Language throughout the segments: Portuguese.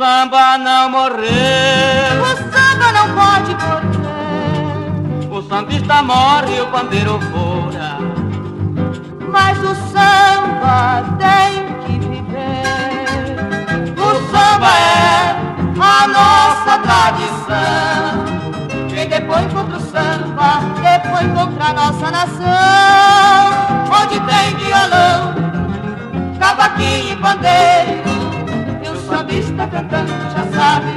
samba não morreu, o samba não pode morrer. o sambista morre e o pandeiro fora, mas o samba tem que viver. o samba é a nossa tradição. Quem depois encontra o samba, depois encontra a nossa nação. Onde tem violão, cavaquinho e pandeiro, E o sambista cantando já sabe,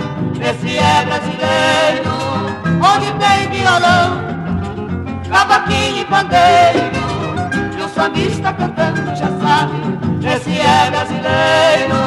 esse é brasileiro. onde tem violão, Cavaquinho e pandeiro, e o sambista cantando já sabe, esse é brasileiro.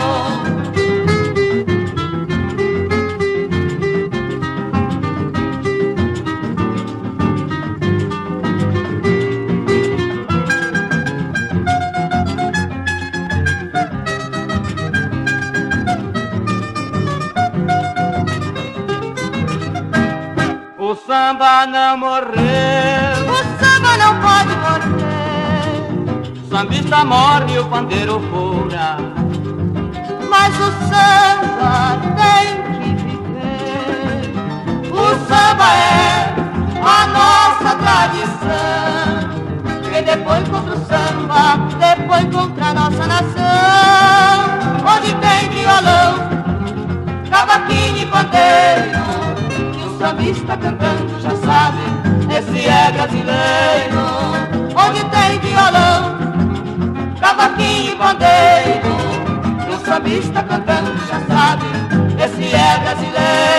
O samba não morreu, o samba não pode morrer. o sambista morre e o pandeiro fora, Mas o samba tem que viver. o samba é a nossa tradição. Quem depois encontra o samba, depois encontra a nossa nação. Onde tem violão, cavaquinho e pandeiro, E o sambista cantando já sabe, esse é brasileiro. onde tem violão, Cavaquinho e pandeiro, e o sambista cantando já sabe, esse é brasileiro.